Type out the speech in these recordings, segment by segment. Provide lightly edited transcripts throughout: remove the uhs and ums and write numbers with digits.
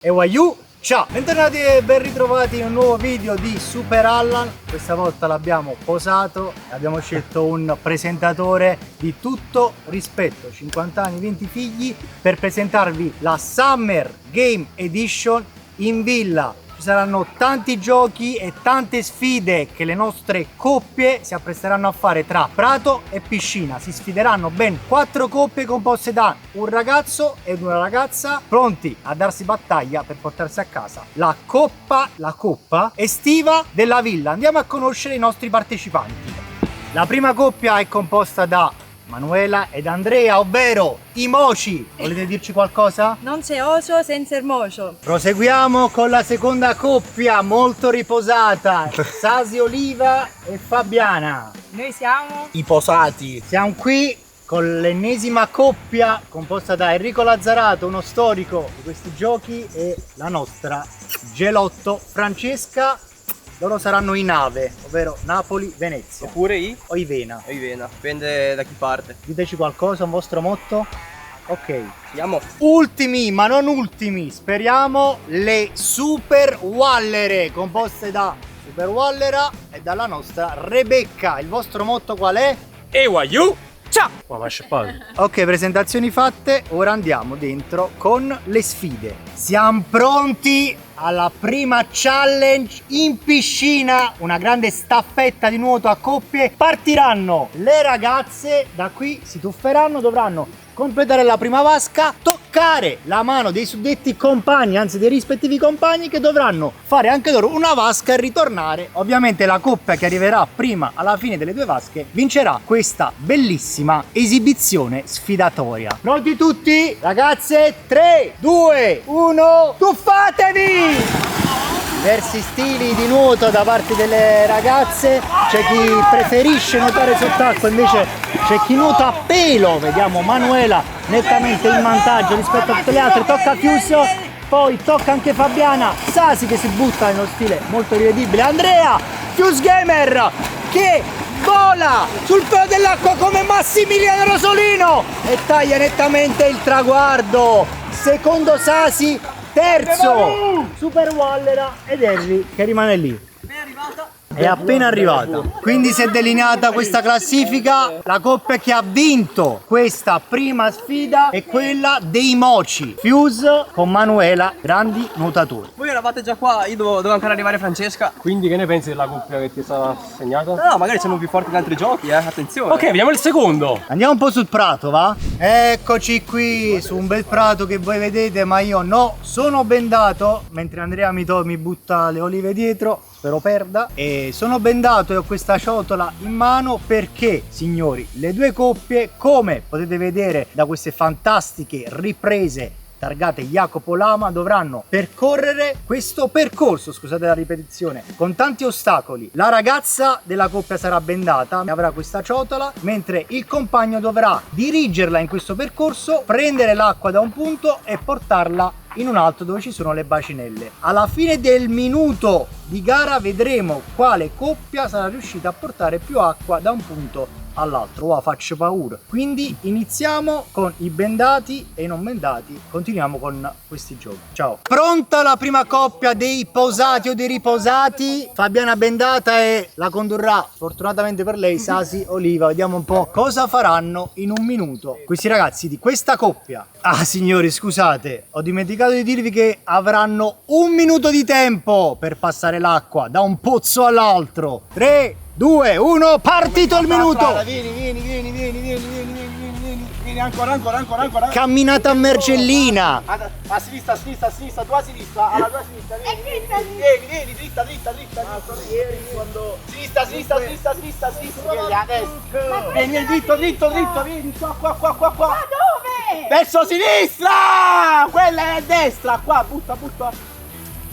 Ewayu, ciao! Bentornati e ben ritrovati in un nuovo video di Super Allan. Questa volta l'abbiamo posato e abbiamo scelto un presentatore di tutto rispetto, 50 anni, 20 figli, per presentarvi la Summer Game Edition in villa. Ci saranno tanti giochi e tante sfide che le nostre coppie si appresteranno a fare tra prato e piscina. Si sfideranno ben 4 coppie composte da un ragazzo ed una ragazza pronti a darsi battaglia per portarsi a casa la coppa estiva della villa. Andiamo a conoscere i nostri partecipanti. La prima coppia è composta da Manuela ed Andrea, ovvero i Moci. Volete dirci qualcosa? Non c'è oso senza il mocio. Proseguiamo con la seconda coppia, molto riposata, Sasi Oliva e Fabiana. Noi siamo I posati. Siamo qui con l'ennesima coppia composta da Enrico Lazzarato, uno storico di questi giochi, e la nostra Gelotto Francesca. Loro saranno in nave, ovvero Napoli-Venezia. Oppure O Ivena. Ivena, dipende da chi parte. Diteci qualcosa, un vostro motto? Ok. Andiamo. Ultimi, ma non ultimi, speriamo, le Super Wallere, composte da Super Wallera e dalla nostra Rebecca. Il vostro motto qual è? Ewayu! Ciao! Ok, presentazioni fatte, ora andiamo dentro con le sfide. Siamo pronti alla prima challenge in piscina, una grande staffetta di nuoto a coppie. Partiranno le ragazze, da qui si tufferanno, dovranno completare la prima vasca, toccare la mano dei suddetti compagni, anzi dei rispettivi compagni, che dovranno fare anche loro una vasca e ritornare. Ovviamente la coppia che arriverà prima alla fine delle due vasche vincerà questa bellissima esibizione sfidatoria. Pronti tutti? Ragazze, 3, 2, 1, tuffatevi! Diversi stili di nuoto da parte delle ragazze, c'è chi preferisce nuotare sott'acqua, invece c'è chi nuota a pelo. Vediamo Manuela nettamente in vantaggio rispetto a tutte le altre, tocca Chiuso, poi tocca anche Fabiana, Sasi che si butta in uno stile molto rivedibile, Andrea, Fuse Gamer che vola sul pelo dell'acqua come Massimiliano Rosolino e taglia nettamente il traguardo. Secondo Sasi, terzo Super Wallera ed Henry che rimane lì. È appena arrivata. Quindi si è delineata questa classifica. La coppia che ha vinto questa prima sfida è quella dei Moci, Fuse con Manuela, grandi nuotatori. Voi eravate già qua, io dovevo ancora arrivare Francesca. Quindi che ne pensi della coppia che ti è stata assegnata? No, magari siamo più forti in altri giochi, attenzione. Ok, vediamo il secondo. Andiamo un po' sul prato, va? Eccoci qui su un bel prato che voi vedete, ma io no, sono bendato, mentre Andrea mi butta le olive dietro, spero perda, e sono bendato e ho questa ciotola in mano perché, signori, le due coppie, come potete vedere da queste fantastiche riprese targate Jacopo Lama, dovranno percorrere questo percorso, scusate la ripetizione, con tanti ostacoli. La ragazza della coppia sarà bendata e avrà questa ciotola, mentre il compagno dovrà dirigerla in questo percorso, prendere l'acqua da un punto e portarla in un altro dove ci sono le bacinelle. Alla fine del minuto di gara vedremo quale coppia sarà riuscita a portare più acqua da un punto all'altro. Wow, faccio paura. Quindi iniziamo con i bendati e i non bendati, continuiamo con questi giochi. Ciao. Pronta la prima coppia dei posati o dei riposati. Fabiana bendata e la condurrà, fortunatamente per lei, Sasi Oliva. Vediamo un po' cosa faranno in un minuto questi ragazzi di questa coppia. Ah, signori, scusate, ho dimenticato di dirvi che avranno un minuto di tempo per passare l'acqua da un pozzo all'altro. 3, 2, 1, partito il minuto! Vieni, ancora. Camminata a Mergellina! A sinistra, tu a sinistra, alla tua sinistra, vieni, dritta. Sinistra, vieni a destra. Vieni, dritto, vieni, qua. Ma dove? Verso sinistra! Quella è a destra, qua, butta.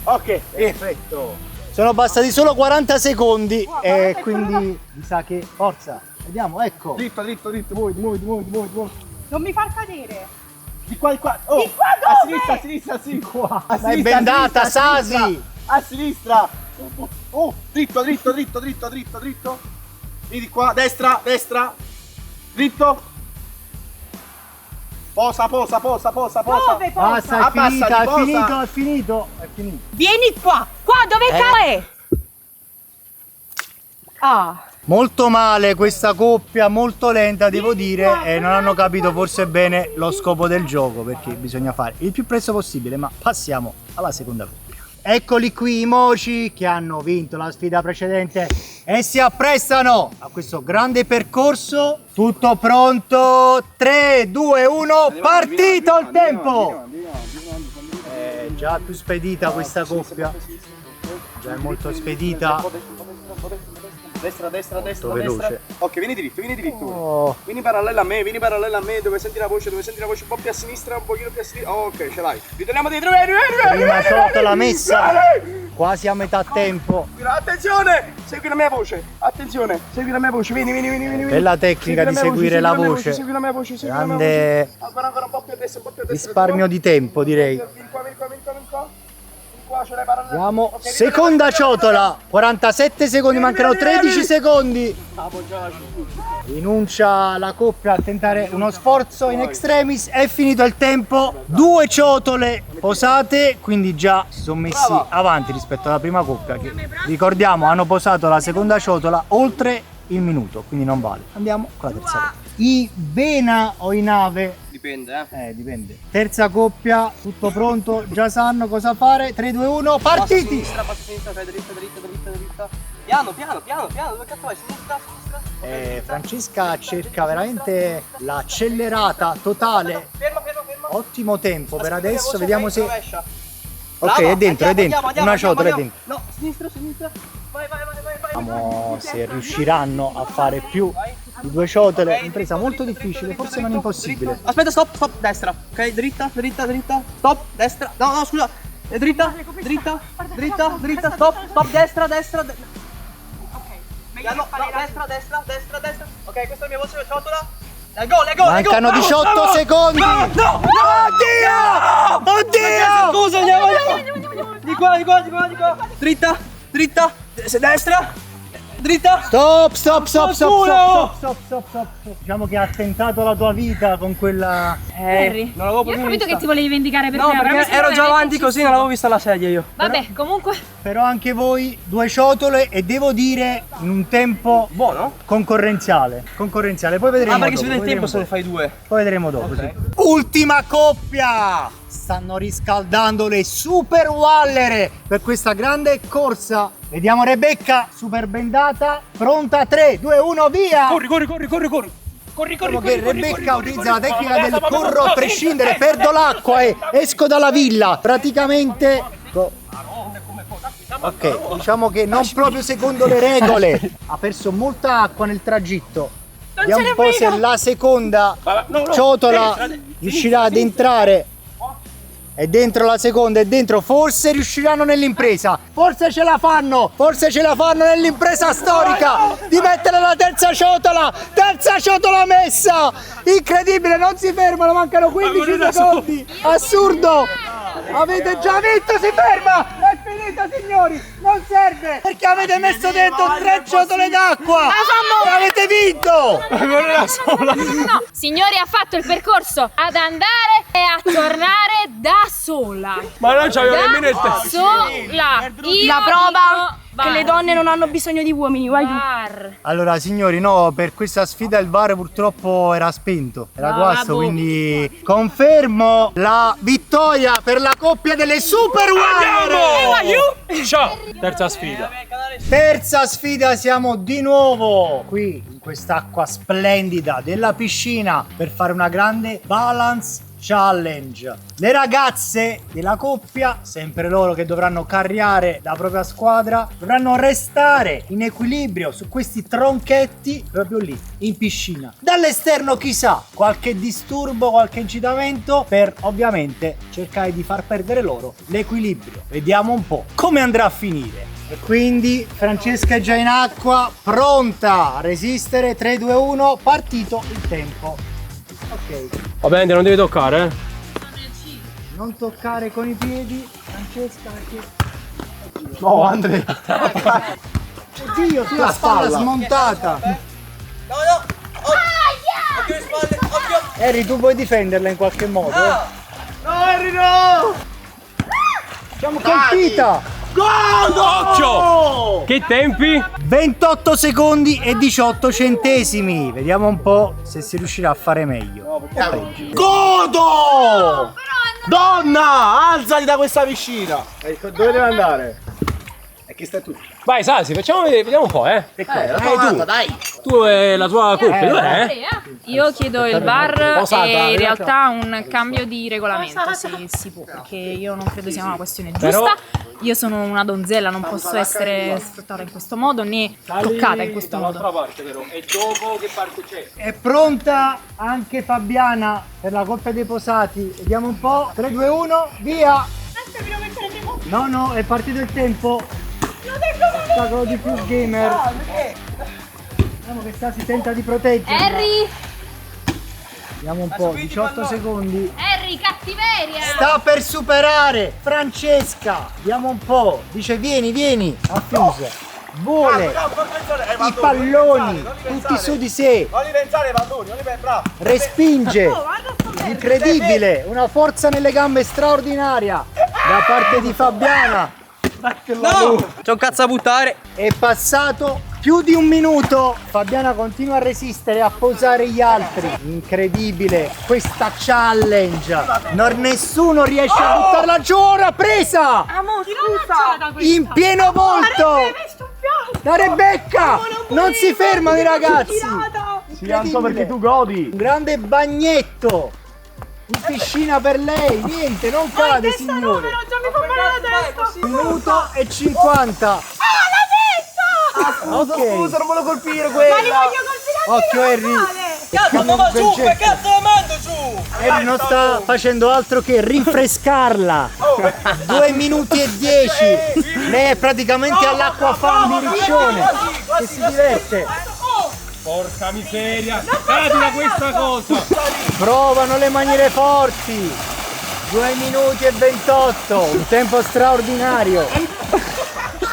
Ok, Perfetto! Sono passati solo 40 secondi e quindi mi sa che forza. Vediamo, ecco. dritto, muoviti. Non mi far cadere. Di qua. Oh, Di qua dove? a sinistra, sì. Qua. A Ma è sinistra, bendata, a sinistra, Sasi! a sinistra. Oh, dritto. Vieni qua, destra. Dritto. Posa. Dove posa? Basta, è Abbassati, finita, posa. è finito. Vieni qua. Qua dove cazzo è? Ah. Molto male questa coppia, molto lenta devo dire, e non hanno capito forse bene lo scopo del gioco, perché bisogna fare il più presto possibile, ma passiamo alla seconda coppia. Eccoli qui i moci che hanno vinto la sfida precedente e si apprestano a questo grande percorso. Tutto pronto, 3, 2, 1, partito il tempo! È già più spedita questa coppia, già è molto spedita. Destra. veloce. Ok, vieni dritto. Oh. Vieni parallelo a me, dove senti la voce, un po' più a sinistra, un pochino più a sinistra. Oh, ok, ce l'hai. Ritorniamo dietro, Prima ciotola messa, quasi a metà tempo. Attenzione, segui la mia voce. Attenzione, segui la mia voce. Vieni. Bella tecnica di seguire la voce. Segui la mia voce. Grande Ancora un po' più a destra, risparmio di tempo, direi. Vieni qua, ce l'hai parallelo. Andiamo, Ok, seconda ciotola, 47 secondi, mancano 13 secondi. Rinuncia la coppia a tentare uno sforzo in extremis, è finito il tempo. 2 ciotole posate, quindi già si sono messi avanti rispetto alla prima coppia che, ricordiamo, hanno posato la seconda ciotola oltre il minuto, quindi non vale. Andiamo con la terza coppia. I Vena o i Nave? Dipende, Dipende. Terza coppia, tutto pronto, già sanno cosa fare. 3, 2, 1, partiti! Passa sinistra, fai dritta. Piano, dove cazzo vai? Sinistra. Francesca cerca veramente l'accelerata totale. Ferma. Ottimo tempo per adesso, vediamo se... Rovescia. Ok, Brava, è dentro, andiamo, una ciotola è andiamo. dentro. No, sinistra. Vai. Vediamo se riusciranno a fare più di 2 ciotole. Impresa molto difficile, forse non impossibile. Aspetta, stop, destra. Ok, dritta. Stop, destra. No, scusa. Dritta. Stop, destra. Ok. No, destra. Ok, questa è la mia voce ciotola. Dai, go. Mancano 18 secondi! No! Oddio! Scusa, andiamo. Di qua. Dritta. Destra. Dritta. Stop. Diciamo che ha tentato la tua vita con quella... Harry, Non l'avevo Io ho capito che ti volevi vendicare per No, me, però mi perché sembra ero già veramente avanti così, non avevo vista la sedia io. Vabbè, comunque Però anche voi 2 ciotole e devo dire in un tempo Buono? concorrenziale. Poi vedremo Ah, perché dopo, si vede il poi tempo se vedremo ne fai 2. dopo. Poi vedremo dopo, Ok. sì. Ultima coppia! Stanno riscaldando le super wallere per questa grande corsa. Vediamo Rebecca, super bendata, pronta, 3, 2, 1, via! Diciamo che Rebecca utilizza la tecnica del corro a prescindere, perdo l'acqua e esco dalla villa. Praticamente... Ok, diciamo che non proprio secondo le regole. Ha perso molta acqua nel tragitto. Vediamo un po' se la seconda ciotola riuscirà ad entrare. È dentro la seconda, è dentro. Forse riusciranno nell'impresa. Forse ce la fanno nell'impresa storica di mettere la terza ciotola. Terza ciotola messa. Incredibile, non si fermano, mancano 15 secondi. Assurdo. Avete già vinto, si ferma. È finita, signori. Non serve perché avete messo dentro 3 ciotole d'acqua. E avete vinto. no. Signori, ha fatto il percorso ad andare e a tornare da sola. Ma non c'avevo nemmeno il tempo. Sola. Io La prova dico che le VAR. donne non hanno bisogno di uomini, vai tu. VAR. Allora signori, no, per questa sfida il VAR purtroppo era spento, era guasto, quindi confermo la vittoria per la coppia delle Super Warrior. Ciao. Terza sfida. Terza sfida, siamo di nuovo qui in quest'acqua splendida della piscina per fare una grande balance challenge. Le ragazze della coppia, sempre loro che dovranno carriare la propria squadra, dovranno restare in equilibrio su questi tronchetti proprio lì in piscina. Dall'esterno chissà qualche disturbo, qualche incitamento per ovviamente cercare di far perdere loro l'equilibrio. Vediamo un po' come andrà a finire. E quindi Francesca è già in acqua, pronta a resistere. 3, 2, 1, partito il tempo. Ok. Va bene, non devi toccare, eh. Non toccare con i piedi, Francesca, perché... No, Andrea. Oddio, sulla spalla smontata. No. Occhio alle spalle, occhio. Harry, tu puoi difenderla in qualche modo? No, Harry, no! Siamo colpita! Occhio! Che tempi? 28 secondi e 18 centesimi. Vediamo un po' se si riuscirà a fare meglio. Godo! Donna, alzati da questa piscina! Dove deve andare? E chi stai tu? Vai Sasi, vediamo un po', Dai! Tu e la tua coppia, dov'è? Io chiedo il bar Posata, e in realtà. realtà un cambio di regolamento se si può, perché io non credo sia una questione Però- giusta. Io sono una donzella, non posso essere sfruttata in questo modo né toccata in questo modo. parte però, e dopo che parte c'è? È pronta anche Fabiana per la coppia dei posati. Vediamo un po'. 3, 2, 1, via! No, è partito il tempo. Ostacolo di più gamer. Vediamo che sta si tenta di proteggere. Harry! Vediamo un po', 18 secondi. Harry, cattiveria! Sta per superare Francesca. Vediamo un po'. Dice vieni a Fuse. Vuole i palloni tutti su di sé. Non li pensare, palloni, non li pensare, bravo! Respinge. Incredibile, una forza nelle gambe straordinaria da parte di Fabiana. C'è un cazzo a buttare. È passato più di un minuto. Fabiana continua a resistere, a posare gli altri. Incredibile questa challenge. Nessuno riesce a buttarla giù. Ora presa in pieno volto da Rebecca. Non si fermano i ragazzi. Sì, Anto, perché tu godi! Un grande bagnetto in piscina per lei. Niente, non cade, signore. Minuto e 50. Ok. Scusa, non volevo colpire quella! Occhio Harry. Cazzo, ma va su, che cazzo la mando su? Harry non sta facendo altro che rinfrescarla. 2 minuti e 10. Lei è praticamente all'acqua fan di Riccione che si diverte. Porca miseria! Cadi da questa cosa! Provano le maniere forti. 2 minuti e 28. Un tempo straordinario.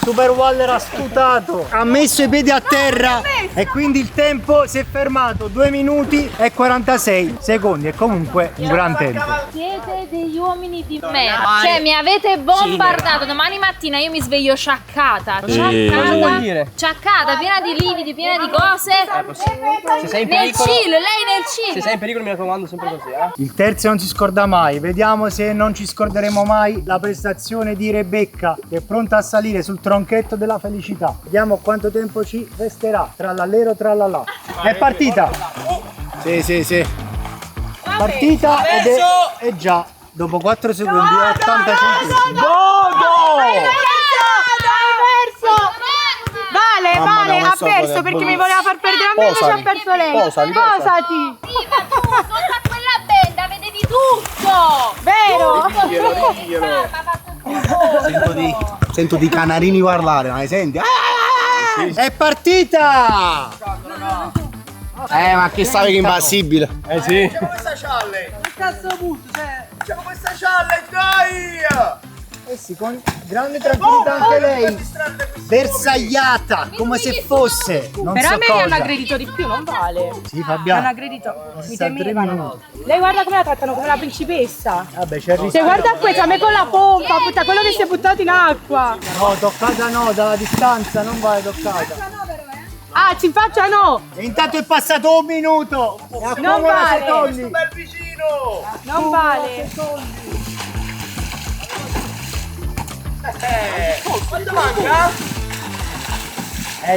Super Waller ha sputato, ha messo i piedi a terra e quindi il tempo si è fermato. 2 minuti e 46 secondi. È comunque un gran tempo. Siete degli uomini di merda. Cioè, mi avete bombardato. Domani mattina io mi sveglio sciaccata. Cosa vuol dire? Sciaccata, piena di lividi, piena di cose. Se sei in Nel pericolo, chill, lei nel se chill. sei in pericolo mi raccomando sempre così, Il terzo non si scorda mai. Vediamo se non ci scorderemo mai la prestazione di Rebecca, che è pronta a salire sul tronchetto della felicità. Vediamo quanto tempo ci resterà. Trallallero trallallà. È partita. Sì. Partita ed è già dopo 4 secondi e 80 centesimi. Vale, ha perso perché mi voleva far perdere a me, invece ha perso lei. Posati. Sì, ma tu, sotto a quella benda, vedevi tutto. Vero? Sento di canarini parlare, ma li senti? È partita! Ma che stavi che impassibile! Sì. Eh sì, con grande tranquillità anche lei. Bersagliata, come se fosse. Non Però so a me cosa. mi hanno aggredito di più, non vale. Sì, Mi hanno Fabiano. aggredito, mi Sta 3 temevano. minuti. Lei guarda come la trattano, come la principessa. Vabbè, c'è il Se rischio. guarda questo, a me con la pompa, butta quello che si è buttato in acqua. No, toccata no, dalla distanza non vai toccata. Ah, ci faccia no! E intanto è passato 1 minuto. E Non accumula vale. secondi. Bel vicino! Non vale. Quanto manca?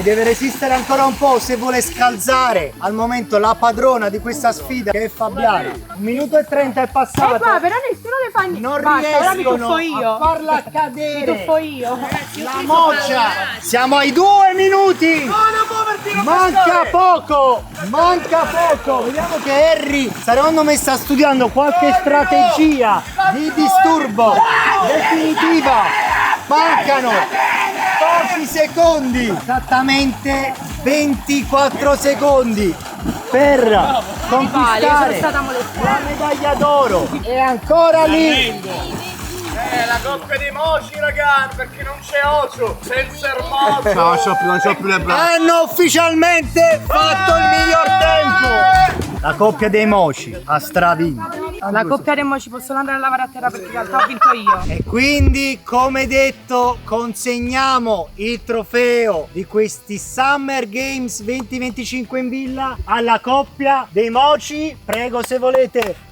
Deve resistere ancora un po' se vuole scalzare al momento la padrona di questa sfida, che è Fabiana. 1 minuto e 30 è passato. Qua, però nessuno le fa niente. Non Basta, ora mi tuffo riescono io. a farla Mi cadere. tuffo io. La moccia. Siamo ai 2 minuti. Manca poco. Vediamo che Harry secondo me sta studiando qualche strategia di disturbo definitiva. Mancano pochi secondi, esattamente 24 secondi per Vale, sono conquistare stata molestata. la medaglia d'oro. E ancora lì. La coppia di moci, ragazzi, perché non c'è ocio, senza il mocio. Non c'ho più le braccia. Hanno ufficialmente fatto il miglior tempo. La coppia dei Moci ha stravinto. La coppia dei Moci possono andare a lavare a terra perché in realtà ho vinto io. E quindi, come detto, consegniamo il trofeo di questi Summer Games 2025 in villa alla coppia dei Moci. Prego, se volete.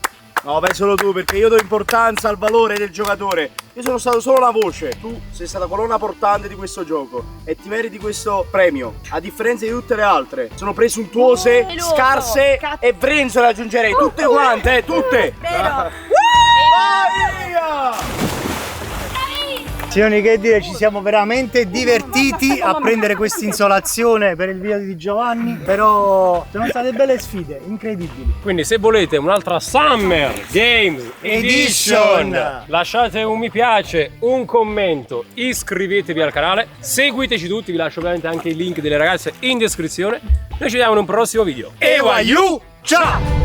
No, vai solo tu, perché io do importanza al valore del giocatore. Io sono stato solo la voce. Tu sei stata colonna portante di questo gioco e ti meriti questo premio. A differenza di tutte le altre, sono presuntuose, scarse e brenzole aggiungerei. Tutte quante, tutte. Vero? Vai via! Signori, che dire, ci siamo veramente divertiti a prendere questa insolazione per il video di Giovanni. Però sono state belle sfide, incredibili. Quindi se volete un'altra Summer Games Edition, lasciate un mi piace, un commento, iscrivetevi al canale, seguiteci tutti, vi lascio ovviamente anche i link delle ragazze in descrizione. Noi ci vediamo in un prossimo video. Ewa you, ciao!